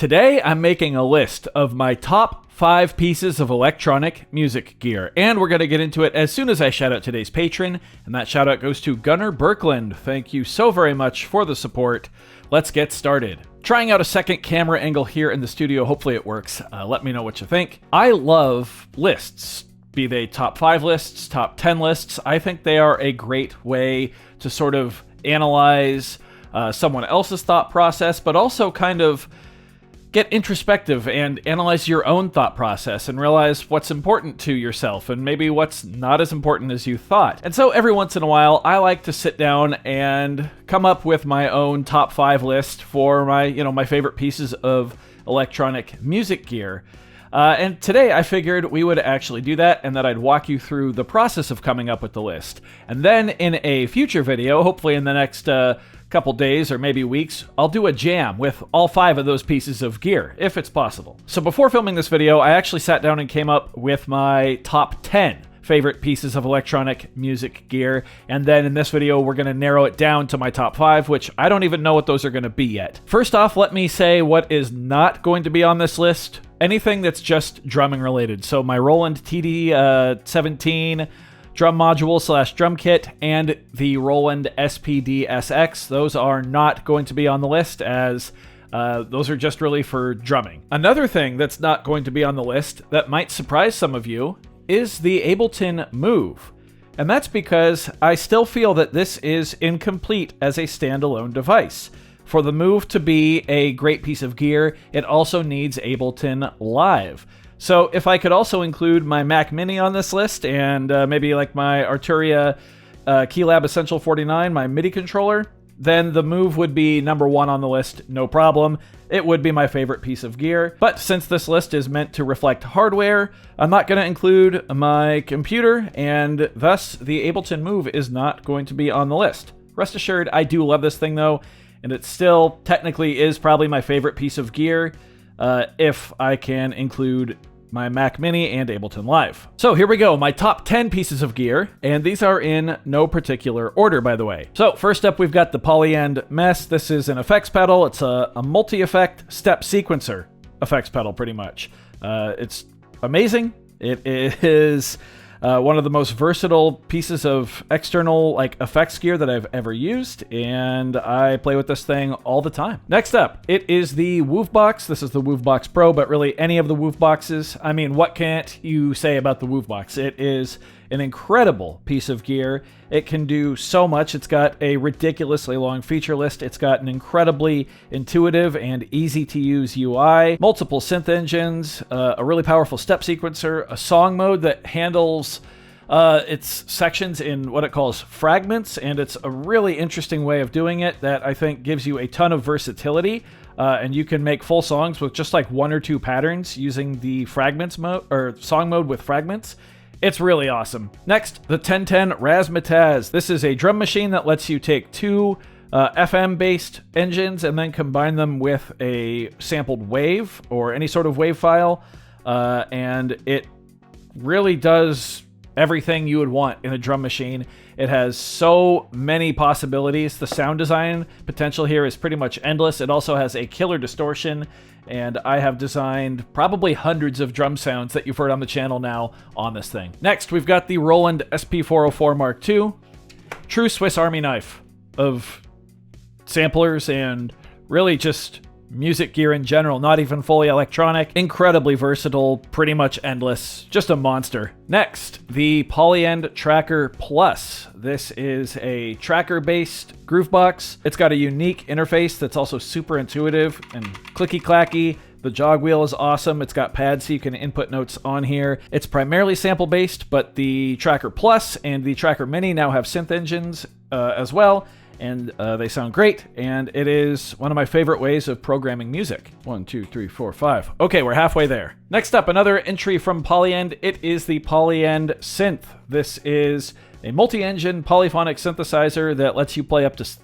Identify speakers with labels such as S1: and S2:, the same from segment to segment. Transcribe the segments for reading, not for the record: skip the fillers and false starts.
S1: Today, I'm making a list of my top 5 pieces of electronic music gear, and we're going to get into it as soon as I shout out today's patron, and that shout out goes to Gunnar Birkland. Thank you so very much for the support. Let's get started. Trying out a second camera angle here in the studio. Hopefully it works. Let me know what you think. I love lists, be they top 5 lists, top 10 lists. I think they are a great way to sort of analyze someone else's thought process, but also kind of get introspective and analyze your own thought process and realize what's important to yourself and maybe what's not as important as you thought. And so every once in a while, I like to sit down and come up with my own top 5 list for my favorite pieces of electronic music gear. And today I figured we would actually do that and that I'd walk you through the process of coming up with the list. And then in a future video, hopefully in the next couple days or maybe weeks, I'll do a jam with all 5 of those pieces of gear, if it's possible. So before filming this video, I actually sat down and came up with my top 10 favorite pieces of electronic music gear, and then in this video we're going to narrow it down to my top 5, which I don't even know what those are going to be yet. First off, let me say what is not going to be on this list. Anything that's just drumming related. So my Roland TD-17 drum module / drum kit and the Roland SPD-SX, those are not going to be on the list as those are just really for drumming. Another thing that's not going to be on the list that might surprise some of you is the Ableton Move. And that's because I still feel that this is incomplete as a standalone device. For the Move to be a great piece of gear, it also needs Ableton Live. So if I could also include my Mac Mini on this list and maybe like my Arturia Keylab Essential 49, my MIDI controller, then the Move would be number 1 on the list, no problem. It would be my favorite piece of gear. But since this list is meant to reflect hardware, I'm not going to include my computer, and thus the Ableton Move is not going to be on the list. Rest assured, I do love this thing though, and it still technically is probably my favorite piece of gear if I can include my Mac Mini and Ableton Live. So here we go, my top 10 pieces of gear, and these are in no particular order, by the way. So first up, we've got the Polyend Mess. This is an effects pedal. It's a multi-effect step sequencer effects pedal, pretty much. It's amazing. It is one of the most versatile pieces of external effects gear that I've ever used, and I play with this thing all the time. Next up, it is the Woofbox. This is the Woofbox Pro, but really any of the Woofboxes. I mean, what can't you say about the Woofbox? It is an incredible piece of gear. It can do so much. It's got a ridiculously long feature list. It's got an incredibly intuitive and easy to use UI, multiple synth engines, a really powerful step sequencer, a song mode that handles its sections in what it calls fragments, and it's a really interesting way of doing it that I think gives you a ton of versatility. And you can make full songs with just like 1 or 2 patterns using the fragments mode or song mode with fragments. It's really awesome. Next, the 1010 Razzmatazz. This is a drum machine that lets you take 2 FM-based engines and then combine them with a sampled wave or any sort of wave file, and it really does everything you would want in a drum machine. It has so many possibilities. The sound design potential here is pretty much endless. It also has a killer distortion, and I have designed probably hundreds of drum sounds that you've heard on the channel now on this thing. Next, we've got the Roland SP404 Mark II. True Swiss Army knife of samplers and really just music gear in general, not even fully electronic. Incredibly versatile, pretty much endless, just a monster. Next, the Polyend Tracker Plus. This is a tracker-based groovebox. It's got a unique interface that's also super intuitive and clicky-clacky. The jog wheel is awesome. It's got pads so you can input notes on here. It's primarily sample-based, but the Tracker Plus and the Tracker Mini now have synth engines as well. And they sound great, and it is one of my favorite ways of programming music. 1, 2, 3, 4, 5. Okay, we're halfway there. Next up, another entry from Polyend. It is the Polyend Synth. This is a multi-engine polyphonic synthesizer that lets you play up to 3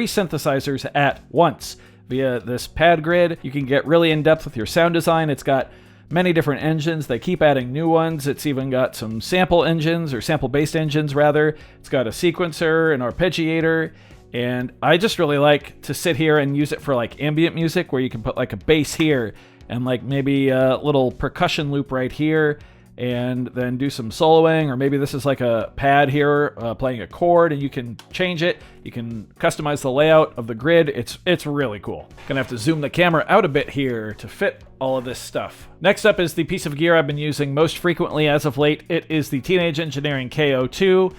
S1: synthesizers at once. Via this pad grid, you can get really in-depth with your sound design. It's got many different engines. They keep adding new ones. It's even got some sample engines, or sample-based engines rather. It's got a sequencer, an arpeggiator, And I just really like to sit here and use it for like ambient music, where you can put like a bass here and like maybe a little percussion loop right here, and then do some soloing, or maybe this is like a pad here playing a chord, and you can change it. You can customize the layout of the grid. It's really cool. Gonna have to zoom the camera out a bit here to fit all of this stuff. Next up is the piece of gear I've been using most frequently as of late. It is the Teenage Engineering KO2.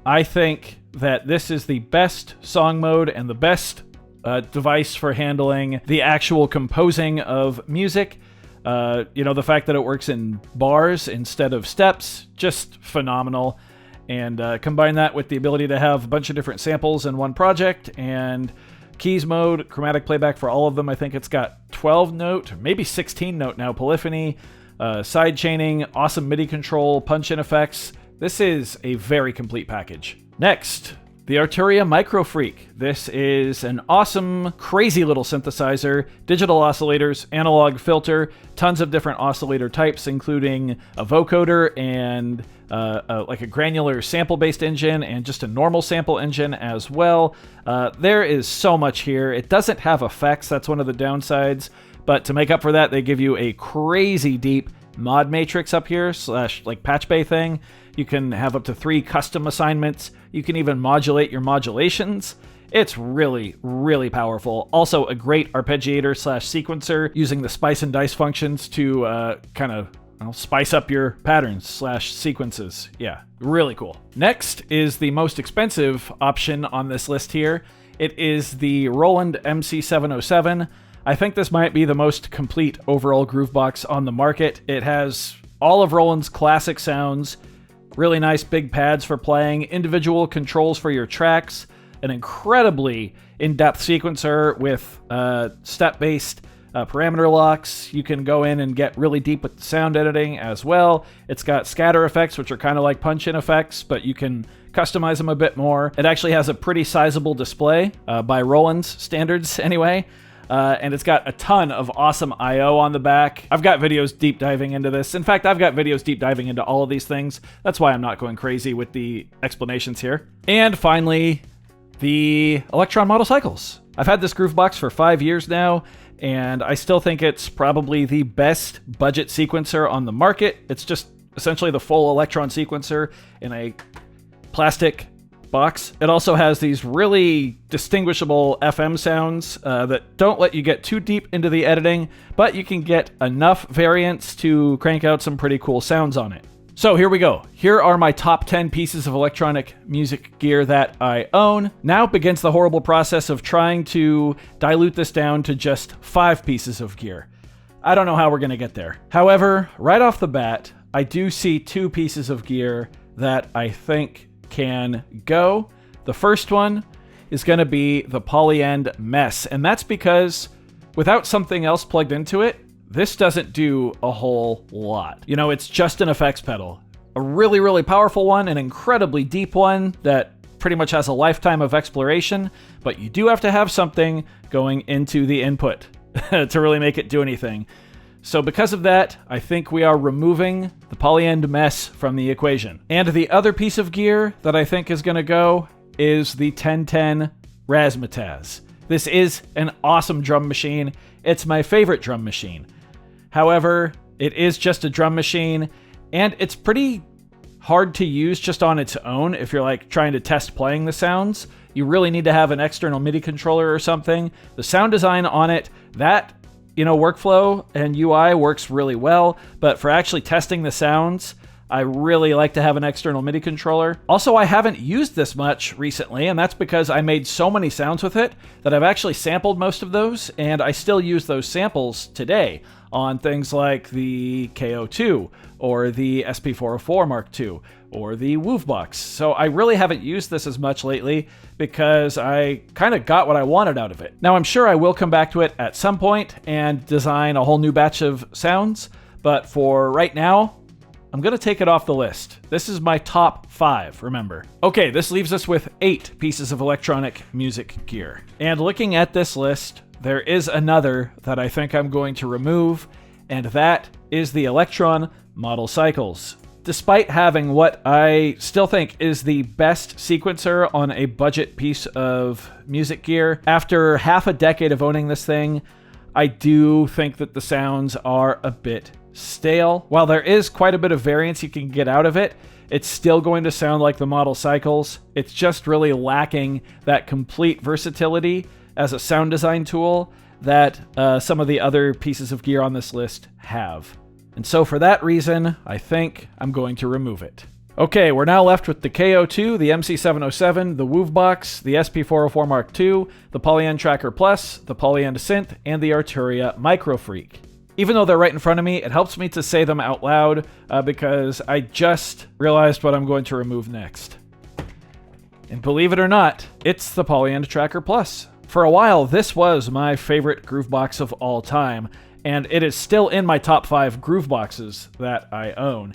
S1: I think that this is the best song mode and the best device for handling the actual composing of music. The fact that it works in bars instead of steps, just phenomenal. And combine that with the ability to have a bunch of different samples in one project, and keys mode, chromatic playback for all of them. I think it's got 12 note, maybe 16 note now, polyphony, side chaining, awesome MIDI control, punch-in effects. This is a very complete package. Next, the Arturia Micro Freak. This is an awesome, crazy little synthesizer, digital oscillators, analog filter, tons of different oscillator types, including a vocoder and like a granular sample-based engine and just a normal sample engine as well. There is so much here. It doesn't have effects. That's one of the downsides. But to make up for that, they give you a crazy deep mod matrix up here / like patch bay thing. You can have up to 3 custom assignments. You can even modulate your modulations. It's really, really powerful. Also a great arpeggiator / sequencer, using the spice and dice functions to kind of spice up your patterns / sequences. Yeah, really cool. Next is the most expensive option on this list here. It is the Roland MC707. I think this might be the most complete overall groove box on the market. It has all of Roland's classic sounds, really nice big pads for playing, individual controls for your tracks, an incredibly in-depth sequencer with step-based parameter locks. You can go in and get really deep with the sound editing as well. It's got scatter effects, which are kind of like punch-in effects, but you can customize them a bit more. It actually has a pretty sizable display by Roland's standards anyway. And it's got a ton of awesome I/O on the back. I've got videos deep diving into this. In fact, I've got videos deep diving into all of these things. That's why I'm not going crazy with the explanations here. And finally, the Electron Model Cycles. I've had this groove box for 5 years now, and I still think it's probably the best budget sequencer on the market. It's just essentially the full Electron sequencer in a plastic box. It also has these really distinguishable FM sounds that don't let you get too deep into the editing, but you can get enough variance to crank out some pretty cool sounds on it. So here we go. Here are my top 10 pieces of electronic music gear that I own. Now begins the horrible process of trying to dilute this down to just 5 pieces of gear. I don't know how we're going to get there. However, right off the bat, I do see 2 pieces of gear that I think can go. The first one is going to be the Polyend Mess, and that's because without something else plugged into it, this doesn't do a whole lot. It's just an effects pedal. A really, really powerful one, an incredibly deep one that pretty much has a lifetime of exploration, but you do have to have something going into the input to really make it do anything. So because of that, I think we are removing the Polyend Mess from the equation. And the other piece of gear that I think is going to go is the 1010 Razzmatazz. This is an awesome drum machine. It's my favorite drum machine. However, it is just a drum machine, and it's pretty hard to use just on its own if you're like trying to test playing the sounds. You really need to have an external MIDI controller or something. The sound design on it, that workflow and UI works really well, but for actually testing the sounds, I really like to have an external MIDI controller. Also, I haven't used this much recently, and that's because I made so many sounds with it that I've actually sampled most of those, and I still use those samples today on things like the KO2 or the SP404 Mark II or the Woovebox. So I really haven't used this as much lately because I kind of got what I wanted out of it. Now I'm sure I will come back to it at some point and design a whole new batch of sounds, but for right now, I'm going to take it off the list. This is my top 5, remember. Okay, this leaves us with 8 pieces of electronic music gear. And looking at this list, there is another that I think I'm going to remove, and that is the Electron Model Cycles. despite having what I still think is the best sequencer on a budget piece of music gear, after half a decade of owning this thing, I do think that the sounds are a bit stale. While there is quite a bit of variance you can get out of it, it's still going to sound like the model cycles. It's just really lacking that complete versatility as a sound design tool that some of the other pieces of gear on this list have. And so for that reason, I think I'm going to remove it. Okay, we're now left with the KO2, the MC707, the Woovebox, the SP404 Mark II, the Polyend Tracker Plus, the Polyend Synth, and the Arturia Microfreak. Even though they're right in front of me, it helps me to say them out loud because I just realized what I'm going to remove next. And believe it or not, it's the Polyend Tracker Plus. For a while, this was my favorite Groovebox of all time, and it is still in my top 5 Grooveboxes that I own.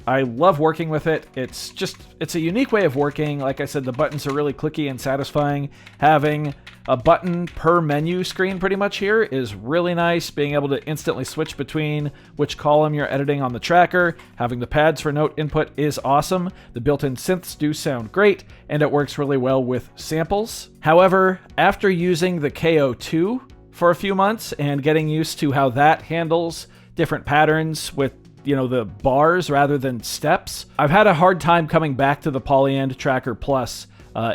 S1: I love working with it. It's a unique way of working. Like I said, the buttons are really clicky and satisfying. Having a button per menu screen pretty much here is really nice. Being able to instantly switch between which column you're editing on the tracker. Having the pads for note input is awesome. The built-in synths do sound great, and it works really well with samples. However, after using the KO2 for a few months and getting used to how that handles different patterns with the bars rather than steps, I've had a hard time coming back to the Polyend Tracker Plus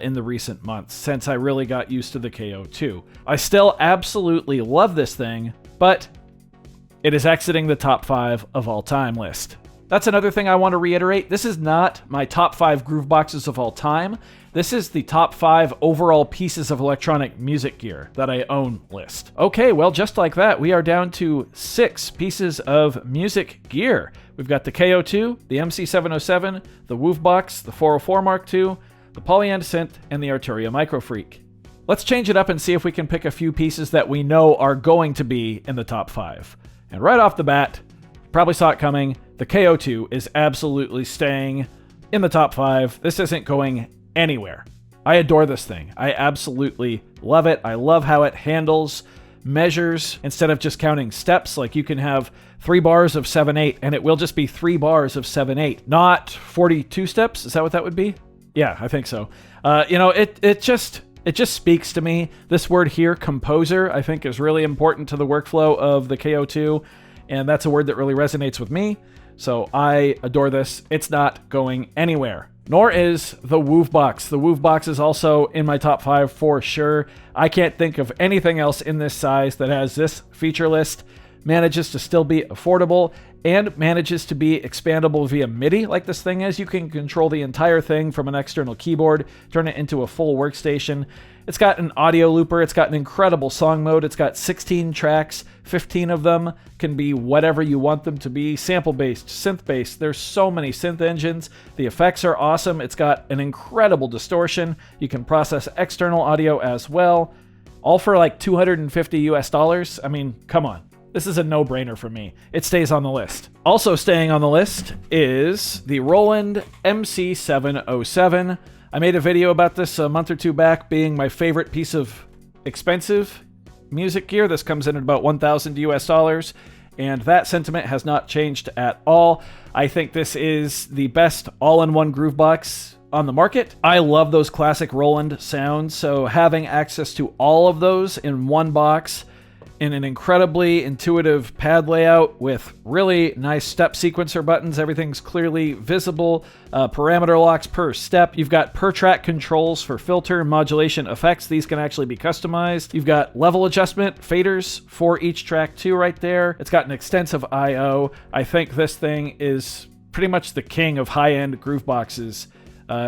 S1: in the recent months since I really got used to the KO2. I still absolutely love this thing, but it is exiting the top 5 of all time list. That's another thing I want to reiterate. This is not my top 5 Grooveboxes of all time. This is the top 5 overall pieces of electronic music gear that I own list. Okay, well, just like that, we are down to 6 pieces of music gear. We've got the KO2, the MC707, the Woovebox, the 404 Mark II, the Polyend Synth, and the Arturia Microfreak. Let's change it up and see if we can pick a few pieces that we know are going to be in the top 5. And right off the bat, probably saw it coming, the KO2 is absolutely staying in the top 5. This isn't going anywhere. I adore this thing. I absolutely love it. I love how it handles measures instead of just counting steps. Like you can have 3 bars of 7/8 and it will just be 3 bars of 7/8, not 42 steps. Is that what that would be? Yeah, I think so. It just speaks to me. This word here, composer, I think is really important to the workflow of the KO2, and that's a word that really resonates with me. So I adore this. It's not going anywhere. Nor is the Woovebox. The Woovebox is also in my top 5 for sure. I can't think of anything else in this size that has this feature list, manages to still be affordable, and manages to be expandable via MIDI like this thing is. You can control the entire thing from an external keyboard, turn it into a full workstation. It's got an audio looper, it's got an incredible song mode, it's got 16 tracks, 15 of them can be whatever you want them to be, sample-based, synth-based. There's so many synth engines. The effects are awesome. It's got an incredible distortion. You can process external audio as well, all for like $250 US. I mean, come on. This is a no-brainer for me. It stays on the list. Also staying on the list is the Roland MC707. I made a video about this a month or two back, being my favorite piece of expensive music gear. This comes in at about $1,000 US, and that sentiment has not changed at all. I think this is the best all-in-one Groovebox on the market. I love those classic Roland sounds, so having access to all of those in one box in an incredibly intuitive pad layout with really nice step sequencer buttons. Everything's clearly visible. Parameter locks per step. You've got per track controls for filter, modulation, effects. These can actually be customized. You've got level adjustment, faders for each track too right there. It's got an extensive I/O. I think this thing is pretty much the king of high-end groove boxes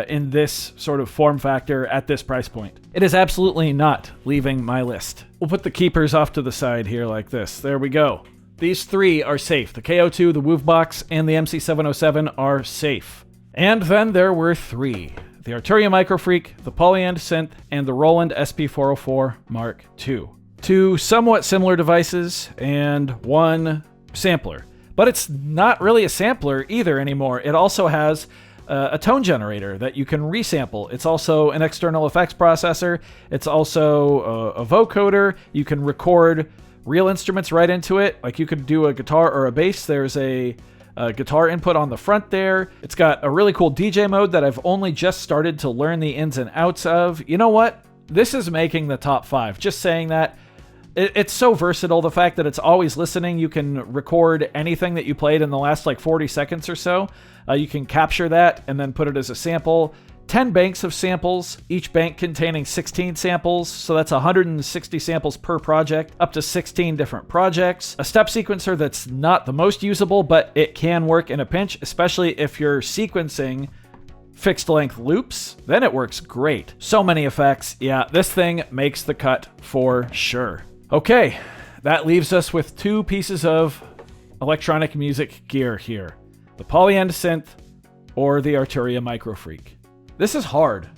S1: in this sort of form factor at this price point. It is absolutely not leaving my list. We'll put the keepers off to the side here like this. There we go. These 3 are safe. The KO2, the Woovebox, and the MC707 are safe. And then there were 3. The Arturia Microfreak, the Polyend Synth, and the Roland SP404 Mark II. 2 somewhat similar devices and 1 sampler. But it's not really a sampler either anymore. It also has a tone generator that you can resample. It's also an external effects processor. It's also a vocoder. You can record real instruments right into it. Like you could do a guitar or a bass. There's a guitar input on the front there. It's got a really cool DJ mode that I've only just started to learn the ins and outs of. You know what? This is making the top 5. Just saying that. It's so versatile. The fact that it's always listening. You can record anything that you played in the last like 40 seconds or so. You can capture that and then put it as a sample. 10 banks of samples, each bank containing 16 samples, so that's 160 samples per project, up to 16 different projects. A step sequencer that's not the most usable, but it can work in a pinch, especially if you're sequencing fixed length loops, then it works great. So many effects. Yeah, this thing makes the cut for sure. Okay, that leaves us with 2 pieces of electronic music gear here. The Polyend Synth or the Arturia Microfreak. This is hard.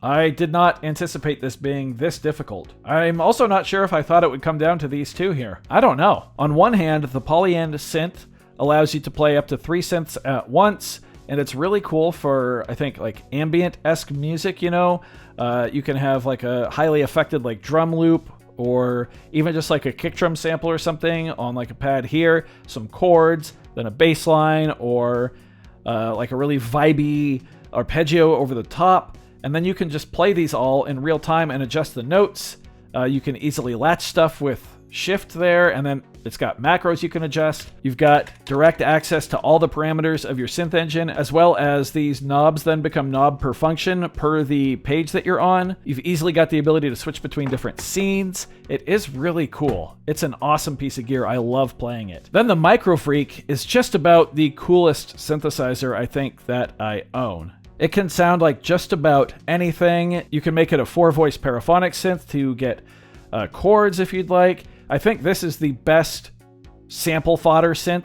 S1: I did not anticipate this being this difficult. I'm also not sure if I thought it would come down to these 2 here. I don't know. On one hand, the Polyend Synth allows you to play up to 3 synths at once, and it's really cool for, I think, like ambient-esque music, you know? You can have like a highly affected like drum loop, or even just like a kick drum sample or something on like a pad here, some chords, then a bass line, or like a really vibey arpeggio over the top, and then you can just play these all in real time and adjust the notes. You can easily latch stuff with shift there, and then it's got macros you can adjust. You've got direct access to all the parameters of your synth engine, as well as these knobs then become knob per function per the page that you're on. You've easily got the ability to switch between different scenes. It is really cool. It's an awesome piece of gear. I love playing it. Then the Microfreak is just about the coolest synthesizer I think that I own. It can sound like just about anything. You can make it a 4-voice paraphonic synth to get chords if you'd like. I think this is the best sample fodder synth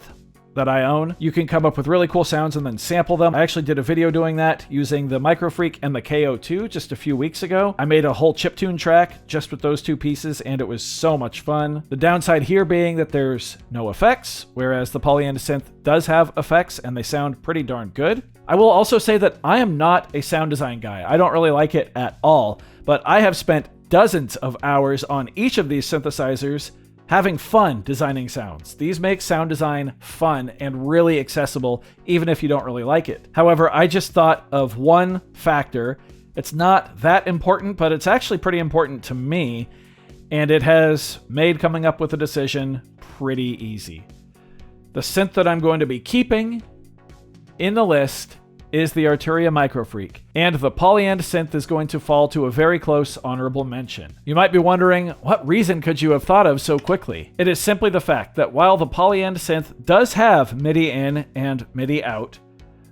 S1: that I own. You can come up with really cool sounds and then sample them. I actually did a video doing that using the Microfreak and the KO2 just a few weeks ago. I made a whole chiptune track just with those 2 pieces, and it was so much fun. The downside here being that there's no effects, whereas the Polyend Synth does have effects and they sound pretty darn good. I will also say that I am not a sound design guy. I don't really like it at all, but I have spent dozens of hours on each of these synthesizers having fun designing sounds. These make sound design fun and really accessible, even if you don't really like it. However, I just thought of one factor. It's not that important, but it's actually pretty important to me, and it has made coming up with a decision pretty easy. The synth that I'm going to be keeping in the list is the Arturia Microfreak, and the Polyend Synth is going to fall to a very close honorable mention. You might be wondering, what reason could you have thought of so quickly? It is simply the fact that while the Polyend Synth does have MIDI in and MIDI out,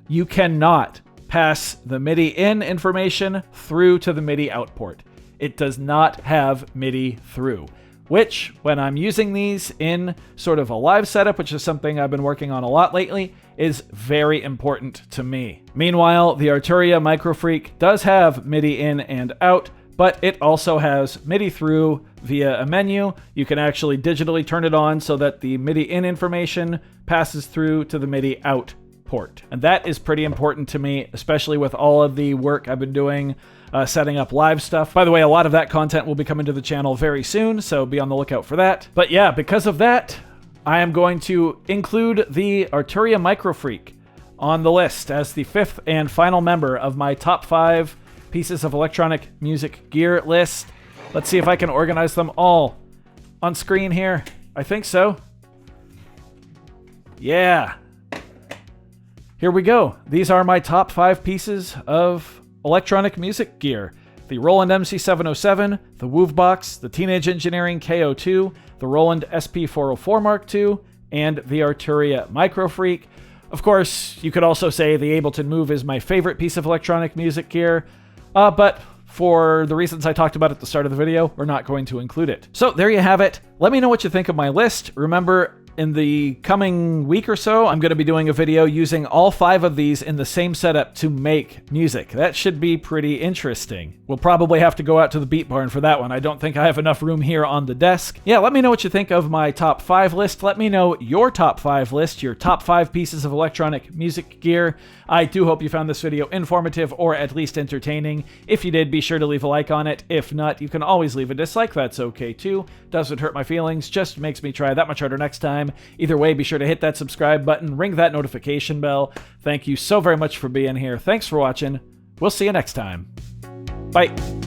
S1: you cannot pass the MIDI in information through to the MIDI out port. It does not have MIDI through, which, when I'm using these in sort of a live setup, which is something I've been working on a lot lately, is very important to me. Meanwhile, the Arturia Microfreak does have MIDI in and out, but it also has MIDI through via a menu. You can actually digitally turn it on so that the MIDI in information passes through to the MIDI out port. And that is pretty important to me, especially with all of the work I've been doing setting up live stuff. By the way, a lot of that content will be coming to the channel very soon, so be on the lookout for that. But yeah, because of that, I am going to include the Arturia Microfreak on the list as the 5th and final member of my top 5 pieces of electronic music gear list. Let's see if I can organize them all on screen here. I think so. Yeah. Here we go. These are my top 5 pieces of electronic music gear. The Roland MC707, the Woovebox, the Teenage Engineering KO2, the Roland SP404 Mark II, and the Arturia Microfreak. Of course, you could also say the Ableton Move is my favorite piece of electronic music gear, but for the reasons I talked about at the start of the video, we're not going to include it. So there you have it. Let me know what you think of my list. Remember, in the coming week or so, I'm going to be doing a video using all 5 of these in the same setup to make music. That should be pretty interesting. We'll probably have to go out to the Beat Barn for that one. I don't think I have enough room here on the desk. Yeah, let me know what you think of my top 5 list. Let me know your top 5 list, your top 5 pieces of electronic music gear. I do hope you found this video informative or at least entertaining. If you did, be sure to leave a like on it. If not, you can always leave a dislike. That's okay too. Doesn't hurt my feelings, just makes me try that much harder next time. time. Either way, be sure to hit that subscribe button, ring that notification bell. Thank you so very much for being here. Thanks for watching. We'll see you next time. Bye.